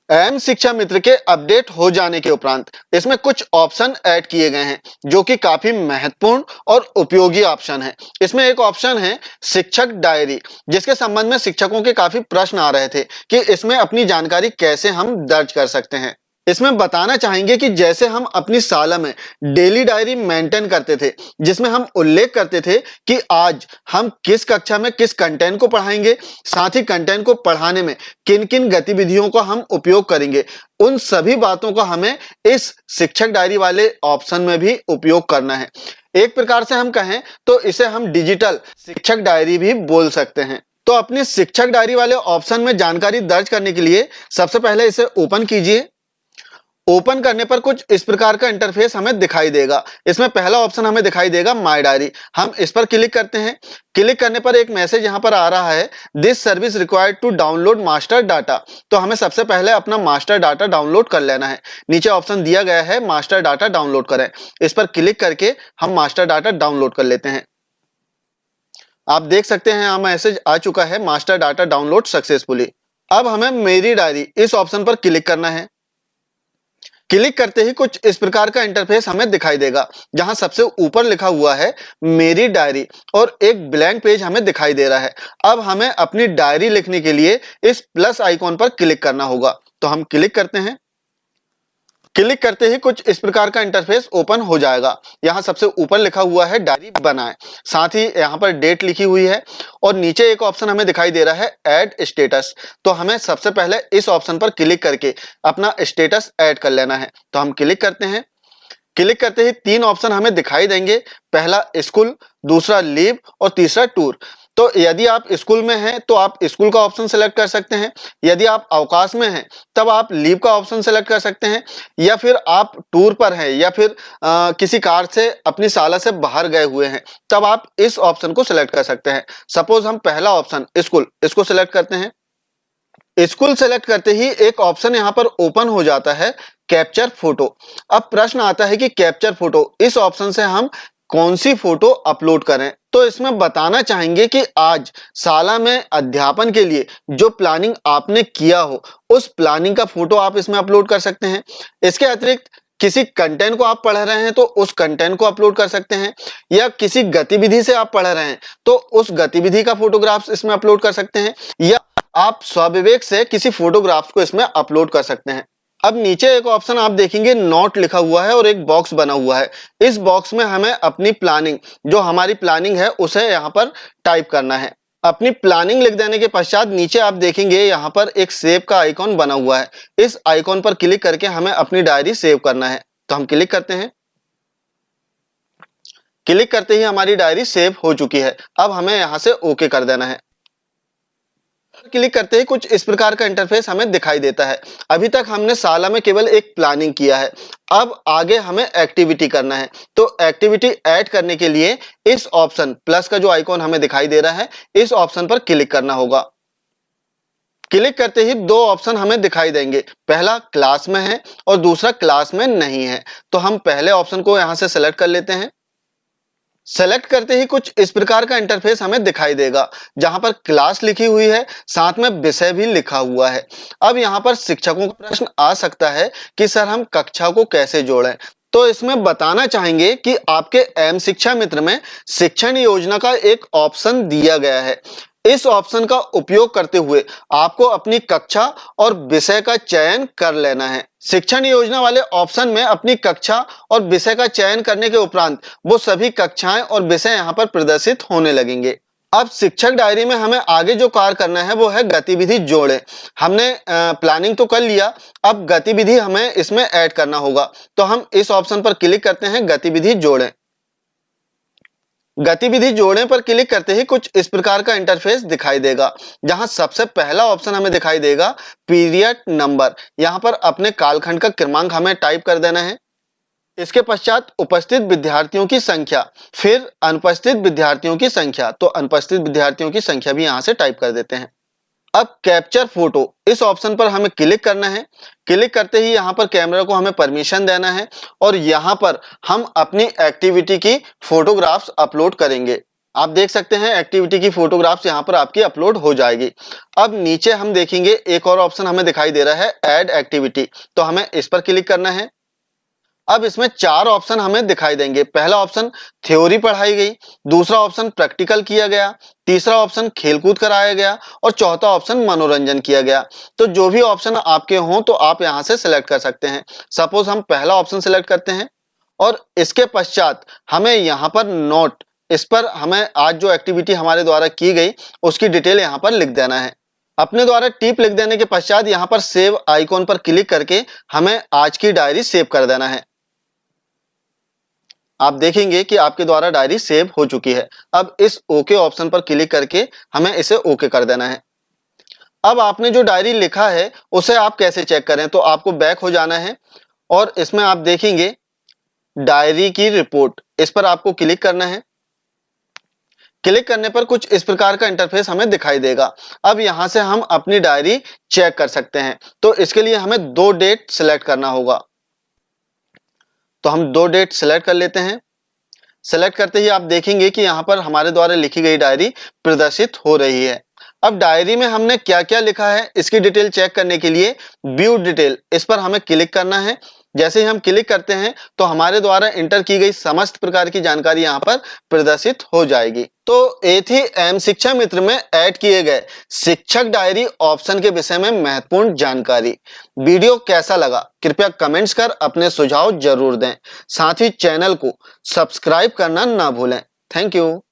M शिक्षा मित्र के update हो जाने के उपरांत इसमें कुछ ऑप्शन ऐड किए गए हैं जो कि काफी महत्वपूर्ण और उपयोगी ऑप्शन है। इसमें एक ऑप्शन है शिक्षक डायरी, जिसके संबंध में शिक्षकों के काफी प्रश्न आ रहे थे कि इसमें अपनी जानकारी कैसे हम दर्ज कर सकते हैं। इसमें बताना चाहेंगे कि जैसे हम अपनी साला में डेली डायरी मेंटेन करते थे, जिसमें हम उल्लेख करते थे कि आज हम किस कक्षा में किस कंटेंट को पढ़ाएंगे, साथ ही कंटेंट को पढ़ाने में किन किन गतिविधियों का हम उपयोग करेंगे, उन सभी बातों का हमें इस शिक्षक डायरी वाले ऑप्शन में भी उपयोग करना है। एक प्रकार से हम कहें तो इसे हम डिजिटल शिक्षक डायरी भी बोल सकते हैं। तो अपनी शिक्षक डायरी वाले ऑप्शन में जानकारी दर्ज करने के लिए सबसे पहले इसे ओपन कीजिए। ओपन करने पर कुछ इस प्रकार का इंटरफेस हमें दिखाई देगा। इसमें पहला ऑप्शन हमें दिखाई देगा माय डायरी। हम इस पर क्लिक करते हैं। क्लिक करने पर एक मैसेज यहां पर आ रहा है, this service required to download master data. तो हमें सबसे पहले अपना मास्टर डाटा डाउनलोड कर लेना है। नीचे ऑप्शन दिया गया है मास्टर डाटा डाउनलोड करें। इस पर क्लिक करके हम मास्टर डाटा डाउनलोड कर लेते हैं। आप देख सकते हैं यहाँ मैसेज आ चुका है, मास्टर डाटा डाउनलोड सक्सेसफुली। अब हमें मेरी डायरी इस ऑप्शन पर क्लिक करना है। क्लिक करते ही कुछ इस प्रकार का इंटरफेस हमें दिखाई देगा, जहां सबसे ऊपर लिखा हुआ है मेरी डायरी और एक ब्लैंक पेज हमें दिखाई दे रहा है। अब हमें अपनी डायरी लिखने के लिए इस प्लस आइकॉन पर क्लिक करना होगा। तो हम क्लिक करते हैं। क्लिक करते ही कुछ इस प्रकार का इंटरफेस ओपन हो जाएगा। यहाँ सबसे ऊपर लिखा हुआ है डायरी बनाएं, साथ ही यहाँ पर डेट लिखी हुई है और नीचे एक ऑप्शन हमें दिखाई दे रहा है ऐड स्टेटस। तो हमें सबसे पहले इस ऑप्शन पर क्लिक करके अपना स्टेटस ऐड कर लेना है। तो हम क्लिक करते हैं। क्लिक करते ही तीन ऑप्शन हमें दिखाई देंगे, पहला स्कूल, दूसरा लीव और तीसरा टूर। तो यदि आप स्कूल में हैं तो आप स्कूल का ऑप्शन सेलेक्ट कर सकते हैं, यदि आप अवकाश में हैं तब आप लीव का ऑप्शन सेलेक्ट कर सकते हैं, या फिर आप टूर पर हैं या फिर किसी कार से अपनी साला से बाहर गए हुए हैं तब आप इस ऑप्शन को सिलेक्ट कर सकते हैं। सपोज हम पहला ऑप्शन स्कूल, इसको सिलेक्ट करते हैं। स्कूल सेलेक्ट करते ही एक ऑप्शन यहां पर ओपन हो जाता है कैप्चर फोटो। अब प्रश्न आता है कि कैप्चर फोटो, इस ऑप्शन से हम कौन सी फोटो अपलोड करें। तो इसमें बताना चाहेंगे कि आज शाला में अध्यापन के लिए जो प्लानिंग आपने किया हो उस प्लानिंग का फोटो आप इसमें अपलोड कर सकते हैं। इसके अतिरिक्त किसी कंटेंट को आप पढ़ रहे हैं तो उस कंटेंट को अपलोड कर सकते हैं, या किसी गतिविधि से आप पढ़ रहे हैं तो उस गतिविधि का फोटोग्राफ्स इसमें अपलोड कर सकते हैं, या आप स्वविवेक से किसी फोटोग्राफ्स को इसमें अपलोड कर सकते हैं। अब नीचे एक ऑप्शन आप देखेंगे नोट लिखा हुआ है और एक बॉक्स बना हुआ है। इस बॉक्स में हमें अपनी प्लानिंग, जो हमारी प्लानिंग है उसे यहाँ पर टाइप करना है। अपनी प्लानिंग लिख देने के पश्चात नीचे आप देखेंगे यहाँ पर एक सेव का आइकॉन बना हुआ है। इस आइकॉन पर क्लिक करके हमें अपनी डायरी सेव करना है। तो हम क्लिक करते हैं। क्लिक करते ही हमारी डायरी सेव हो चुकी है। अब हमें यहाँ से ओके कर देना है। क्लिक करते ही कुछ इस प्रकार का इंटरफेस हमें दिखाई देता है। अभी तक हमने साला में केवल एक प्लानिंग किया है, अब आगे हमें एक्टिविटी करना है। तो एक्टिविटी ऐड करने के लिए इस ऑप्शन प्लस का जो आइकॉन हमें दिखाई दे रहा है, इस ऑप्शन पर क्लिक करना होगा। क्लिक करते ही दो ऑप्शन हमें दिखाई देंगे, पहला क्लास में है और दूसरा क्लास में नहीं है। तो हम पहले ऑप्शन को यहां से सेलेक्ट कर लेते हैं। सेलेक्ट करते ही कुछ इस प्रकार का इंटरफेस हमें दिखाई देगा, जहां पर क्लास लिखी हुई है, साथ में विषय भी लिखा हुआ है। अब यहां पर शिक्षकों का प्रश्न आ सकता है कि सर हम कक्षा को कैसे जोड़ें। तो इसमें बताना चाहेंगे कि आपके एम शिक्षा मित्र में शिक्षण योजना का एक ऑप्शन दिया गया है। इस ऑप्शन का उपयोग करते हुए आपको अपनी कक्षा और विषय का चयन कर लेना है। शिक्षण योजना वाले ऑप्शन में अपनी कक्षा और विषय का चयन करने के उपरांत वो सभी कक्षाएं और विषय यहाँ पर प्रदर्शित होने लगेंगे। अब शिक्षक डायरी में हमें आगे जो कार्य करना है वो है गतिविधि जोड़ें। हमने प्लानिंग तो कर लिया, अब गतिविधि हमें इसमें ऐड करना होगा। तो हम इस ऑप्शन पर क्लिक करते हैं, गतिविधि जोड़ें। गतिविधि जोड़ने पर क्लिक करते ही कुछ इस प्रकार का इंटरफेस दिखाई देगा, जहां सबसे पहला ऑप्शन हमें दिखाई देगा पीरियड नंबर। यहां पर अपने कालखंड का क्रमांक हमें टाइप कर देना है। इसके पश्चात उपस्थित विद्यार्थियों की संख्या, फिर अनुपस्थित विद्यार्थियों की संख्या। तो अनुपस्थित विद्यार्थियों की संख्या भी यहां से टाइप कर देते हैं। अब कैप्चर फोटो, इस ऑप्शन पर हमें क्लिक करना है। क्लिक करते ही यहाँ पर कैमरा को हमें परमिशन देना है और यहाँ पर हम अपनी एक्टिविटी की फोटोग्राफ्स अपलोड करेंगे। आप देख सकते हैं एक्टिविटी की फोटोग्राफ्स यहाँ पर आपकी अपलोड हो जाएगी। अब नीचे हम देखेंगे एक और ऑप्शन हमें दिखाई दे रहा है ऐड एक्टिविटी, तो हमें इस पर क्लिक करना है। अब इसमें 4 ऑप्शन हमें दिखाई देंगे। पहला ऑप्शन थ्योरी पढ़ाई गई, दूसरा ऑप्शन प्रैक्टिकल किया गया, तीसरा ऑप्शन खेलकूद कराया गया और चौथा ऑप्शन मनोरंजन किया गया। तो जो भी ऑप्शन आपके हों तो आप यहां से सिलेक्ट कर सकते हैं। सपोज हम पहला ऑप्शन सिलेक्ट करते हैं और इसके पश्चात हमें यहाँ पर नोट, इस पर हमें आज जो एक्टिविटी हमारे द्वारा की गई उसकी डिटेल यहाँ पर लिख देना है। अपने द्वारा टिप लिख देने के पश्चात यहाँ पर सेव आइकॉन पर क्लिक करके हमें आज की डायरी सेव कर देना है। आप देखेंगे कि आपके द्वारा डायरी सेव हो चुकी है। अब इस ओके ऑप्शन पर क्लिक करके हमें इसे ओके कर देना है। अब आपने जो डायरी लिखा है उसे आप कैसे चेक करें, तो आपको बैक हो जाना है और इसमें आप देखेंगे डायरी की रिपोर्ट, इस पर आपको क्लिक करना है। क्लिक करने पर कुछ इस प्रकार का इंटरफेस हमें दिखाई देगा। अब यहां से हम अपनी डायरी चेक कर सकते हैं। तो इसके लिए हमें 2 डेट सिलेक्ट करना होगा। तो हम 2 डेट सिलेक्ट कर लेते हैं। सेलेक्ट करते ही आप देखेंगे कि यहाँ पर हमारे द्वारा लिखी गई डायरी प्रदर्शित हो रही है। अब डायरी में हमने क्या क्या लिखा है इसकी डिटेल चेक करने के लिए व्यू डिटेल, इस पर हमें क्लिक करना है। जैसे ही हम क्लिक करते हैं तो हमारे द्वारा इंटर की गई समस्त प्रकार की जानकारी यहाँ पर प्रदर्शित हो जाएगी। तो ये थी एम शिक्षा मित्र में ऐड किए गए शिक्षक डायरी ऑप्शन के विषय में महत्वपूर्ण जानकारी। वीडियो कैसा लगा कृपया कमेंट्स कर अपने सुझाव जरूर दें। साथ ही चैनल को सब्सक्राइब करना ना भूलें। Thank you.